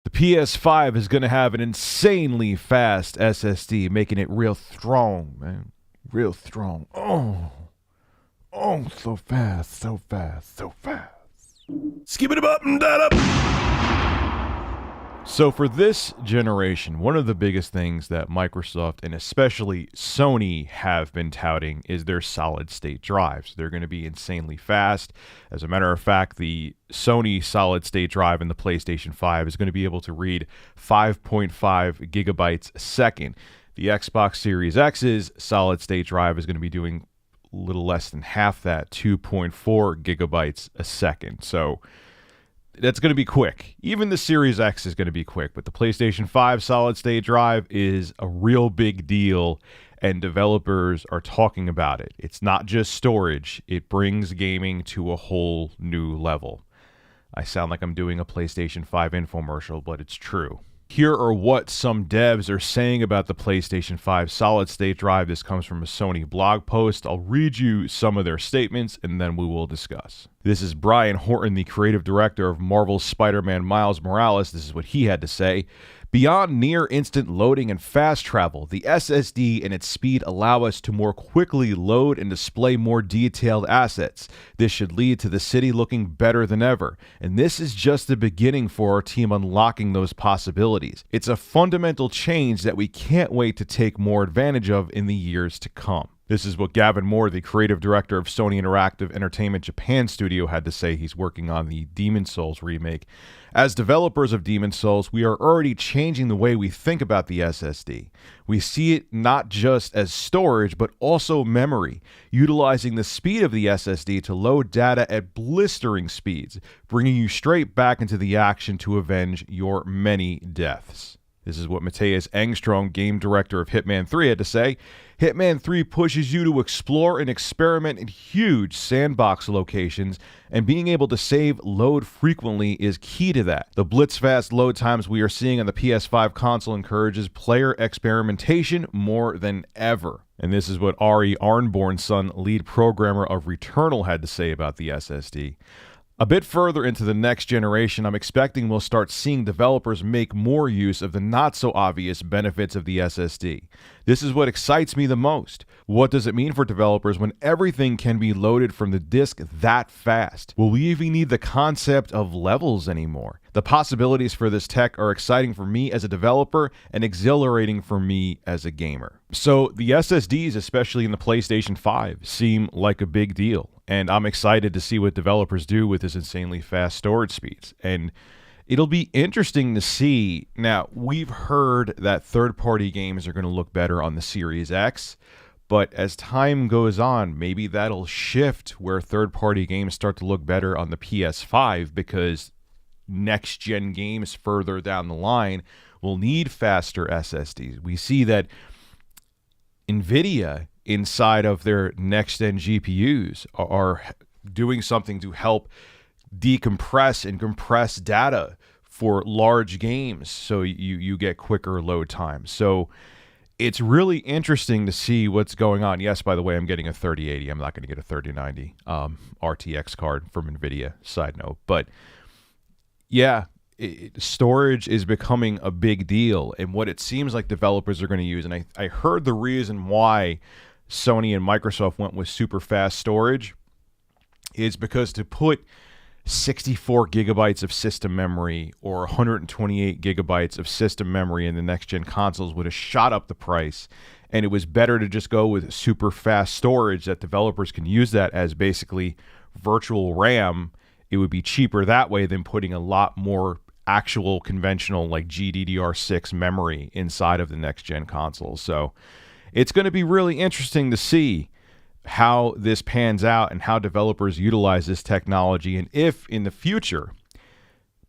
The PS5 is going to have an insanely fast SSD, making it real strong, man. Real strong. Oh, so fast, so fast, so fast. Skip it up and that up. So for this generation, one of the biggest things that Microsoft and especially Sony have been touting is their solid-state drives. They're going to be insanely fast. As a matter of fact, the Sony solid-state drive in the PlayStation 5 is going to be able to read 5.5 gigabytes a second. The Xbox Series X's solid-state drive is going to be doing a little less than half that, 2.4 gigabytes a second. So that's going to be quick. Even the Series X is going to be quick, but the PlayStation 5 solid-state drive is a real big deal, and developers are talking about it. It's not just storage. It brings gaming to a whole new level. I sound like I'm doing a PlayStation 5 infomercial, but it's true. Here are what some devs are saying about the PlayStation 5 solid-state drive. This comes from a Sony blog post. I'll read you some of their statements, and then we will discuss. This is Brian Horton, the creative director of Marvel's Spider-Man Miles Morales. This is what he had to say. Beyond near-instant loading and fast travel, the SSD and its speed allow us to more quickly load and display more detailed assets. This should lead to the city looking better than ever, and this is just the beginning for our team unlocking those possibilities. It's a fundamental change that we can't wait to take more advantage of in the years to come. This is what Gavin Moore, the creative director of Sony Interactive Entertainment Japan Studio, had to say. He's working on the Demon's Souls remake. As developers of Demon's Souls, we are already changing the way we think about the SSD. We see it not just as storage, but also memory, utilizing the speed of the SSD to load data at blistering speeds, bringing you straight back into the action to avenge your many deaths. This is what Matthias Engström, game director of Hitman 3, had to say. Hitman 3 pushes you to explore and experiment in huge sandbox locations, and being able to save load frequently is key to that. The blitzfast load times we are seeing on the PS5 console encourages player experimentation more than ever. And this is what Ari Arnbornson, lead programmer of Returnal, had to say about the SSD. A bit further into the next generation, I'm expecting we'll start seeing developers make more use of the not-so-obvious benefits of the SSD. This is what excites me the most. What does it mean for developers when everything can be loaded from the disk that fast? Will we even need the concept of levels anymore? The possibilities for this tech are exciting for me as a developer and exhilarating for me as a gamer. So the SSDs, especially in the PlayStation 5, seem like a big deal. And I'm excited to see what developers do with this insanely fast storage speeds. And it'll be interesting to see. Now, we've heard that third-party games are going to look better on the Series X. But as time goes on, maybe that'll shift where third-party games start to look better on the PS5, because next-gen games further down the line will need faster SSDs. We see that NVIDIA, inside of their next-gen GPUs, are doing something to help decompress and compress data for large games, so you get quicker load times. So it's really interesting to see what's going on. Yes, by the way, I'm getting a 3080. I'm not going to get a 3090 RTX card from NVIDIA, side note. But yeah, storage is becoming a big deal, and what it seems like developers are going to use, and I heard the reason why Sony and Microsoft went with super fast storage is because to put 64 gigabytes of system memory or 128 gigabytes of system memory in the next-gen consoles would have shot up the price, and it was better to just go with super fast storage that developers can use that as basically virtual RAM. It would be cheaper that way than putting a lot more actual conventional like GDDR6 memory inside of the next-gen consoles. So it's going to be really interesting to see how this pans out and how developers utilize this technology, and if in the future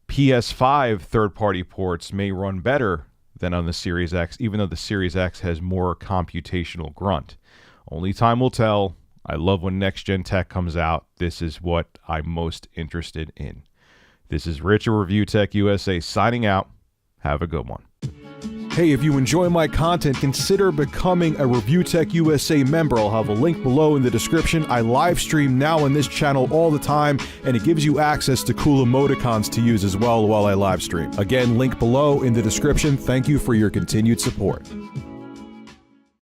PS5 third-party ports may run better than on the Series X, even though the Series X has more computational grunt. Only time will tell. I love when next-gen tech comes out. This is what I'm most interested in. This is Rich of Review Tech USA signing out. Have a good one. Hey, if you enjoy my content, consider becoming a Review Tech USA member. I'll have a link below in the description. I live stream now on this channel all the time, and it gives you access to cool emoticons to use as well while I live stream. Again, link below in the description. Thank you for your continued support.